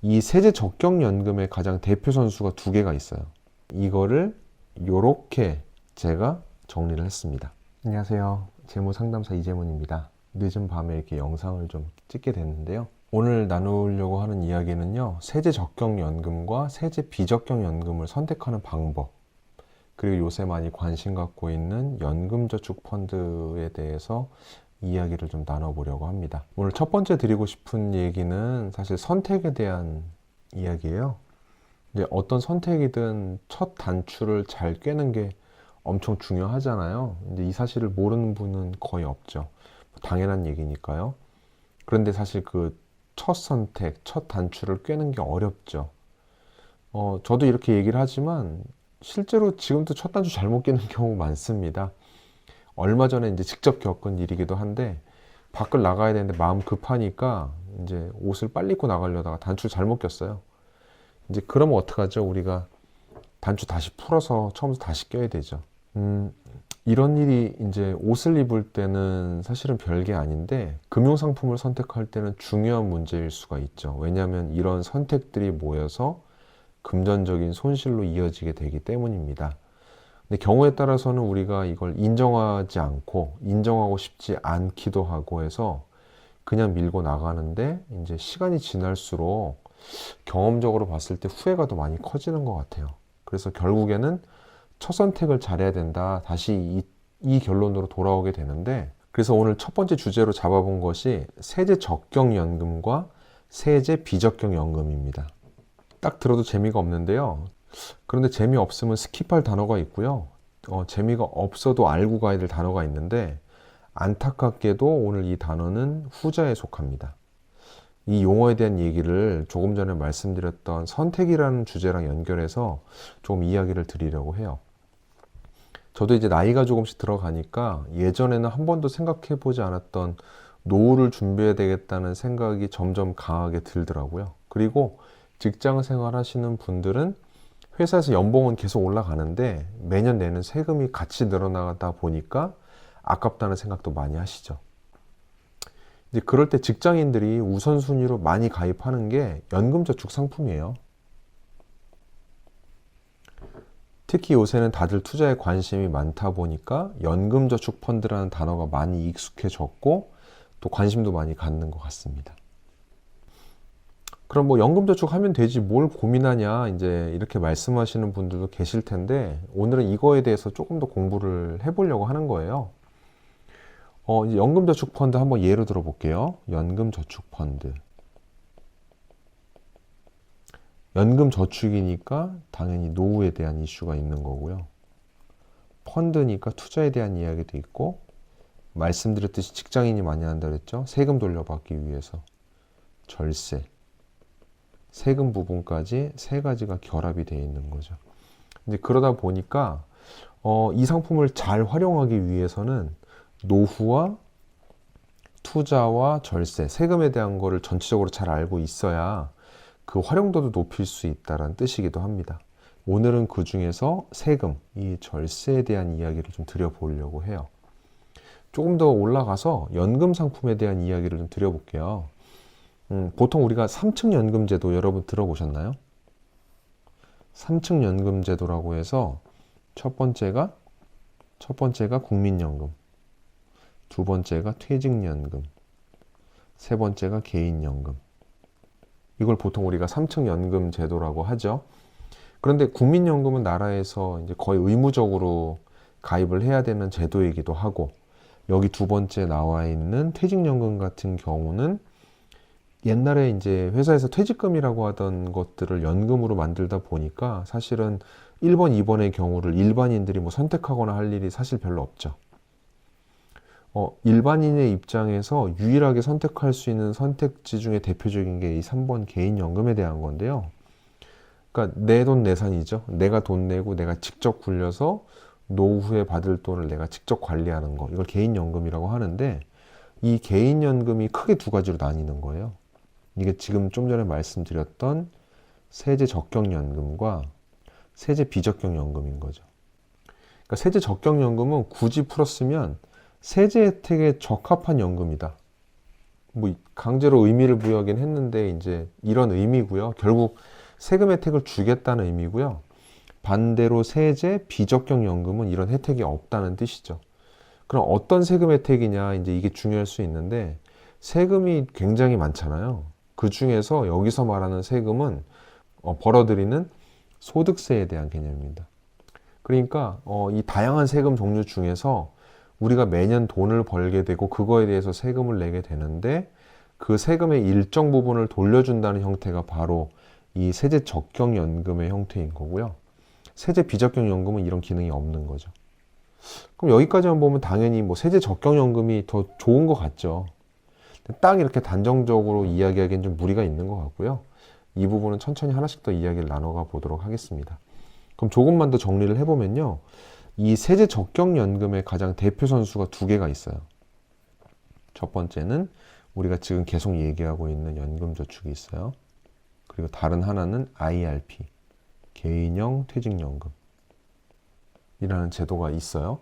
이 세제 적격연금의 가장 대표 선수가 두 개가 있어요. 이거를 요렇게 제가 정리를 했습니다. 안녕하세요. 재무상담사 이재문입니다. 늦은 밤에 이렇게 영상을 좀 찍게 됐는데요. 오늘 나누려고 하는 이야기는요, 세제 적격연금과 세제 비적격연금을 선택하는 방법, 그리고 요새 많이 관심 갖고 있는 연금저축펀드에 대해서 이야기를 좀 나눠보려고 합니다. 오늘 첫 번째 드리고 싶은 얘기는 사실 선택에 대한 이야기예요. 이제 어떤 선택이든 첫 단추를 잘 꿰는 게 엄청 중요하잖아요. 이제 이 사실을 모르는 분은 거의 없죠. 당연한 얘기니까요. 그런데 사실 그 첫 선택, 첫 단추를 꿰는 게 어렵죠. 저도 이렇게 얘기를 하지만 실제로 지금도 첫 단추 잘못 꿰는 경우 많습니다. 얼마 전에 이제 직접 겪은 일이기도 한데, 밖을 나가야 되는데 마음 급하니까 이제 옷을 빨리 입고 나가려다가 단추 잘못 꼈어요. 이제 그러면 어떡하죠? 우리가 단추 다시 풀어서 처음부터 다시 껴야 되죠. 이런 일이 이제 옷을 입을 때는 사실은 별게 아닌데, 금융상품을 선택할 때는 중요한 문제일 수가 있죠. 왜냐하면 이런 선택들이 모여서 금전적인 손실로 이어지게 되기 때문입니다. 근데 경우에 따라서는 우리가 이걸 인정하지 않고, 인정하고 싶지 않기도 하고 해서 그냥 밀고 나가는데, 이제 시간이 지날수록 경험적으로 봤을 때 후회가 더 많이 커지는 것 같아요. 그래서 결국에는 첫 선택을 잘해야 된다, 다시 이 결론으로 돌아오게 되는데, 그래서 오늘 첫 번째 주제로 잡아본 것이 세제 적격연금과 세제 비적격연금입니다. 딱 들어도 재미가 없는데요. 그런데 재미없으면 스킵할 단어가 있고요. 재미가 없어도 알고 가야 될 단어가 있는데, 안타깝게도 오늘 이 단어는 후자에 속합니다. 이 용어에 대한 얘기를 조금 전에 말씀드렸던 선택이라는 주제랑 연결해서 조금 이야기를 드리려고 해요. 저도 이제 나이가 조금씩 들어가니까 예전에는 한 번도 생각해 보지 않았던 노후를 준비해야 되겠다는 생각이 점점 강하게 들더라고요. 그리고 직장 생활 하시는 분들은 회사에서 연봉은 계속 올라가는데 매년 내는 세금이 같이 늘어나다 보니까 아깝다는 생각도 많이 하시죠. 이제 그럴 때 직장인들이 우선순위로 많이 가입하는 게 연금저축 상품이에요. 특히 요새는 다들 투자에 관심이 많다 보니까 연금저축펀드라는 단어가 많이 익숙해졌고, 또 관심도 많이 갖는 것 같습니다. 그럼 뭐 연금저축 하면 되지 뭘 고민하냐, 이제 이렇게 말씀하시는 분들도 계실 텐데, 오늘은 이거에 대해서 조금 더 공부를 해보려고 하는 거예요. 이제 연금저축펀드 한번 예로 들어볼게요. 연금저축펀드. 연금저축이니까 당연히 노후에 대한 이슈가 있는 거고요. 펀드니까 투자에 대한 이야기도 있고, 말씀드렸듯이 직장인이 많이 한다 그랬죠. 세금 돌려받기 위해서 절세, 세금 부분까지 세 가지가 결합이 되어 있는 거죠. 이제 그러다 보니까 이 상품을 잘 활용하기 위해서는 노후와 투자와 절세, 세금에 대한 거를 전체적으로 잘 알고 있어야 그 활용도도 높일 수 있다는 뜻이기도 합니다. 오늘은 그 중에서 세금, 이 절세에 대한 이야기를 좀 드려보려고 해요. 조금 더 올라가서 연금 상품에 대한 이야기를 좀 드려볼게요. 보통 우리가 3층 연금제도 여러분 들어보셨나요? 3층 연금제도라고 해서 첫 번째가 국민연금, 두 번째가 퇴직연금, 세 번째가 개인연금. 이걸 보통 우리가 3층 연금 제도라고 하죠. 그런데 국민연금은 나라에서 이제 거의 의무적으로 가입을 해야 되는 제도이기도 하고, 여기 두 번째 나와 있는 퇴직연금 같은 경우는 옛날에 이제 회사에서 퇴직금이라고 하던 것들을 연금으로 만들다 보니까 사실은 1번, 2번의 경우를 일반인들이 뭐 선택하거나 할 일이 사실 별로 없죠. 일반인의 입장에서 유일하게 선택할 수 있는 선택지 중에 대표적인 게 이 3번 개인연금에 대한 건데요. 그러니까 내 돈 내산이죠. 내가 돈 내고 내가 직접 굴려서 노후에 받을 돈을 내가 직접 관리하는 거, 이걸 개인연금이라고 하는데, 이 개인연금이 크게 두 가지로 나뉘는 거예요. 이게 지금 좀 전에 말씀드렸던 세제 적격연금과 세제 비적격연금인 거죠. 그러니까 세제 적격연금은 굳이 풀었으면 세제 혜택에 적합한 연금이다, 뭐 강제로 의미를 부여하긴 했는데 이제 이런 의미고요. 결국 세금 혜택을 주겠다는 의미고요. 반대로 세제 비적격 연금은 이런 혜택이 없다는 뜻이죠. 그럼 어떤 세금 혜택이냐, 이제 이게 중요할 수 있는데, 세금이 굉장히 많잖아요. 그 중에서 여기서 말하는 세금은 벌어들이는 소득세에 대한 개념입니다. 그러니까 이 다양한 세금 종류 중에서 우리가 매년 돈을 벌게 되고 그거에 대해서 세금을 내게 되는데, 그 세금의 일정 부분을 돌려준다는 형태가 바로 이 세제 적격연금의 형태인 거고요. 세제 비적격연금은 이런 기능이 없는 거죠. 그럼 여기까지만 보면 당연히 뭐 세제 적격연금이 더 좋은 것 같죠. 딱 이렇게 단정적으로 이야기하기엔 좀 무리가 있는 것 같고요. 이 부분은 천천히 하나씩 더 이야기를 나눠가 보도록 하겠습니다. 그럼 조금만 더 정리를 해보면요. 이 세제 적격연금의 가장 대표 선수가 두 개가 있어요. 첫 번째는 우리가 지금 계속 얘기하고 있는 연금저축이 있어요. 그리고 다른 하나는 IRP, 개인형 퇴직연금 이라는 제도가 있어요.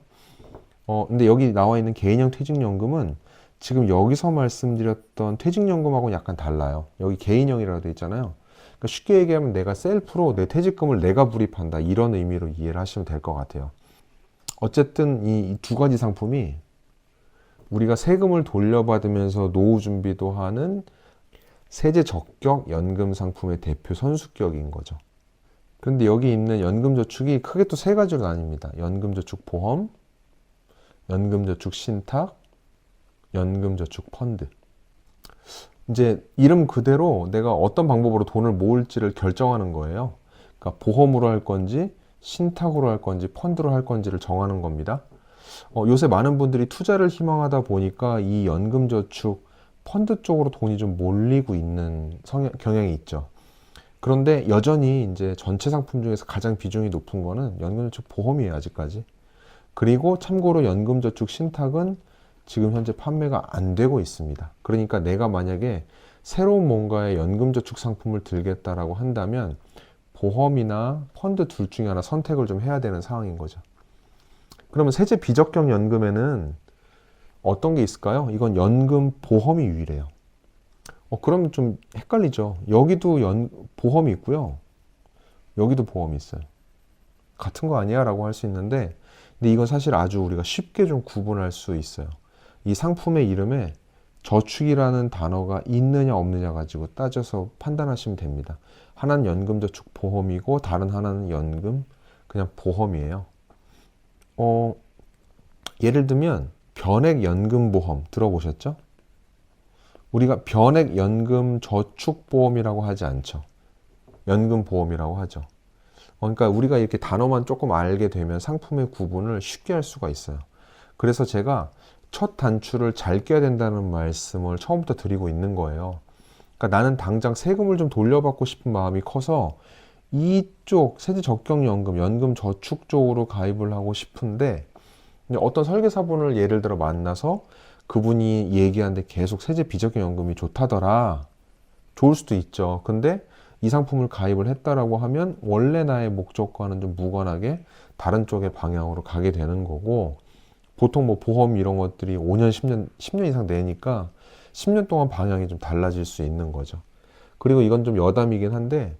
근데 여기 나와 있는 개인형 퇴직연금은 지금 여기서 말씀드렸던 퇴직연금하고는 약간 달라요. 여기 개인형이라고 되어 있잖아요. 그러니까 쉽게 얘기하면 내가 셀프로 내 퇴직금을 내가 불입한다, 이런 의미로 이해를 하시면 될 것 같아요. 어쨌든 이 두 가지 상품이 우리가 세금을 돌려받으면서 노후 준비도 하는 세제 적격 연금 상품의 대표 선수격인 거죠. 근데 여기 있는 연금저축이 크게 또 세 가지로 나뉩니다. 연금저축 보험, 연금저축 신탁, 연금저축 펀드. 이제 이름 그대로 내가 어떤 방법으로 돈을 모을지를 결정하는 거예요. 그러니까 보험으로 할 건지 신탁으로 할 건지 펀드로 할 건지를 정하는 겁니다. 요새 많은 분들이 투자를 희망하다 보니까 이 연금저축 펀드 쪽으로 돈이 좀 몰리고 있는 경향이 있죠. 그런데 여전히 이제 전체 상품 중에서 가장 비중이 높은 거는 연금저축 보험이에요, 아직까지. 그리고 참고로 연금저축 신탁은 지금 현재 판매가 안 되고 있습니다. 그러니까 내가 만약에 새로운 뭔가의 연금저축 상품을 들겠다라고 한다면 보험이나 펀드 둘 중에 하나 선택을 좀 해야 되는 상황인 거죠. 그러면 세제 비적격 연금에는 어떤 게 있을까요? 이건 연금 보험이 유일해요. 그럼 좀 헷갈리죠. 여기도 보험이 있고요. 여기도 보험이 있어요. 같은 거 아니야? 라고 할 수 있는데, 근데 이건 사실 아주 우리가 쉽게 좀 구분할 수 있어요. 이 상품의 이름에 저축이라는 단어가 있느냐 없느냐 가지고 따져서 판단하시면 됩니다. 하나는 연금저축 보험이고 다른 하나는 연금 그냥 보험이에요. 예를 들면 변액연금보험 들어보셨죠? 우리가 변액연금저축보험이라고 하지 않죠. 연금보험이라고 하죠. 그러니까 우리가 이렇게 단어만 조금 알게 되면 상품의 구분을 쉽게 할 수가 있어요. 그래서 제가 첫 단추를 잘 껴야 된다는 말씀을 처음부터 드리고 있는 거예요. 그러니까 나는 당장 세금을 좀 돌려받고 싶은 마음이 커서 이쪽 세제 적격연금, 연금저축 쪽으로 가입을 하고 싶은데, 어떤 설계사분을 예를 들어 만나서 그분이 얘기하는데 계속 세제 비적격연금이 좋다더라. 좋을 수도 있죠. 근데 이 상품을 가입을 했다라고 하면 원래 나의 목적과는 좀 무관하게 다른 쪽의 방향으로 가게 되는 거고, 보통 뭐 보험 이런 것들이 5년, 10년 이상 내니까 10년 동안 방향이 좀 달라질 수 있는 거죠. 그리고 이건 좀 여담이긴 한데,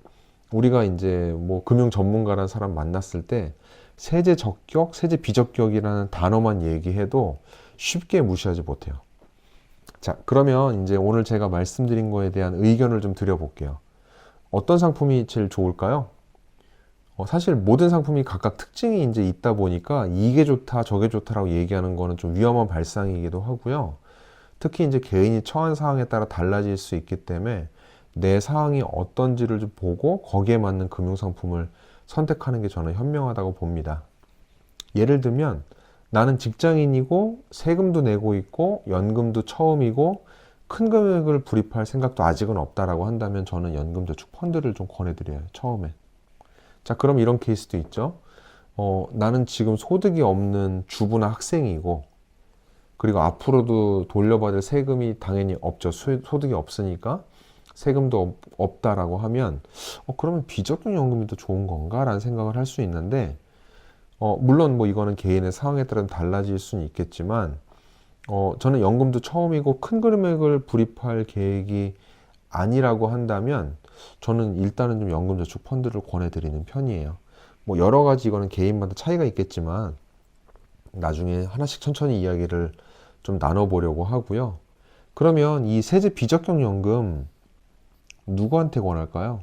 우리가 이제 뭐 금융 전문가라는 사람 만났을 때 세제 적격, 세제 비적격이라는 단어만 얘기해도 쉽게 무시하지 못해요. 자, 그러면 이제 오늘 제가 말씀드린 거에 대한 의견을 좀 드려볼게요. 어떤 상품이 제일 좋을까요? 사실 모든 상품이 각각 특징이 이제 있다 보니까 이게 좋다, 저게 좋다라고 얘기하는 거는 좀 위험한 발상이기도 하고요. 특히 이제 개인이 처한 상황에 따라 달라질 수 있기 때문에 내 상황이 어떤지를 좀 보고 거기에 맞는 금융상품을 선택하는 게 저는 현명하다고 봅니다. 예를 들면 나는 직장인이고 세금도 내고 있고 연금도 처음이고 큰 금액을 불입할 생각도 아직은 없다라고 한다면 저는 연금저축 펀드를 좀 권해드려요, 처음에. 자, 그럼 이런 케이스도 있죠. 나는 지금 소득이 없는 주부나 학생이고, 그리고 앞으로도 돌려받을 세금이 당연히 없죠. 소득이 없으니까 세금도 없다라고 하면 그러면 비적격연금이 더 좋은 건가? 라는 생각을 할 수 있는데, 물론 뭐 이거는 개인의 상황에 따라 달라질 수는 있겠지만, 저는 연금도 처음이고 큰 금액을 불입할 계획이 아니라고 한다면 저는 일단은 좀 연금저축 펀드를 권해드리는 편이에요. 뭐 여러 가지 이거는 개인마다 차이가 있겠지만 나중에 하나씩 천천히 이야기를 좀 나눠보려고 하고요. 그러면 이 세제 비적격 연금 누구한테 권할까요?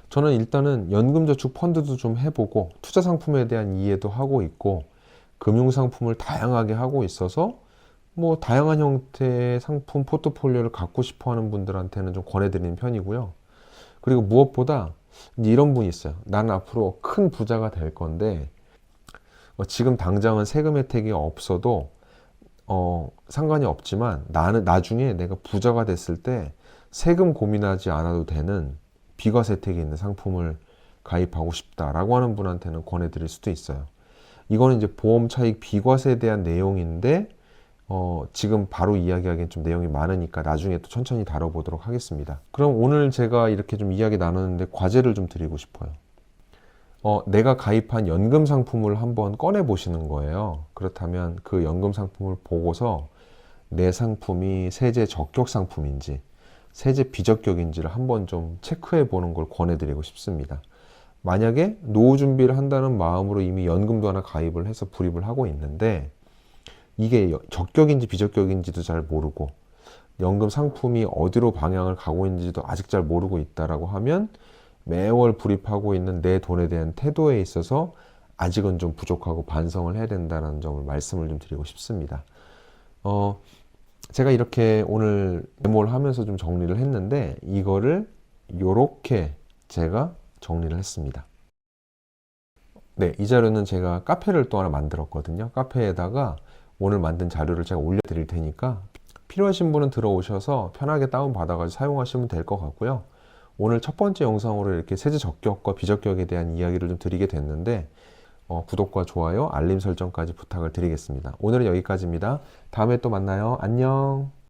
저는 일단은 연금저축 펀드도 좀 해보고 투자 상품에 대한 이해도 하고 있고 금융상품을 다양하게 하고 있어서 뭐 다양한 형태의 상품 포트폴리오를 갖고 싶어 하는 분들한테는 좀 권해드리는 편이고요. 그리고 무엇보다 이제 이런 분이 있어요. 나는 앞으로 큰 부자가 될 건데 지금 당장은 세금 혜택이 없어도 상관이 없지만 나는 나중에 내가 부자가 됐을 때 세금 고민하지 않아도 되는 비과세 혜택이 있는 상품을 가입하고 싶다라고 하는 분한테는 권해드릴 수도 있어요. 이거는 이제 보험 차익 비과세에 대한 내용인데 지금 바로 이야기하기엔 좀 내용이 많으니까 나중에 또 천천히 다뤄보도록 하겠습니다. 그럼 오늘 제가 이렇게 좀 이야기 나누는데 과제를 좀 드리고 싶어요. 내가 가입한 연금 상품을 한번 꺼내 보시는 거예요. 그렇다면 그 연금 상품을 보고서 내 상품이 세제 적격 상품인지 세제 비적격인지를 한번 좀 체크해 보는 걸 권해드리고 싶습니다. 만약에 노후 준비를 한다는 마음으로 이미 연금도 하나 가입을 해서 불입을 하고 있는데 이게 적격인지 비적격인지도 잘 모르고 연금 상품이 어디로 방향을 가고 있는지도 아직 잘 모르고 있다라고 하면 매월 불입하고 있는 내 돈에 대한 태도에 있어서 아직은 좀 부족하고 반성을 해야 된다는 점을 말씀을 좀 드리고 싶습니다. 제가 이렇게 오늘 메모를 하면서 좀 정리를 했는데 이거를 요렇게 제가 정리를 했습니다. 네, 이 자료는 제가 카페를 또 하나 만들었거든요. 카페에다가 오늘 만든 자료를 제가 올려드릴 테니까 필요하신 분은 들어오셔서 편하게 다운받아가지고 사용하시면 될 것 같고요. 오늘 첫 번째 영상으로 이렇게 세제 적격과 비적격에 대한 이야기를 좀 드리게 됐는데 구독과 좋아요, 알림 설정까지 부탁을 드리겠습니다. 오늘은 여기까지입니다. 다음에 또 만나요. 안녕.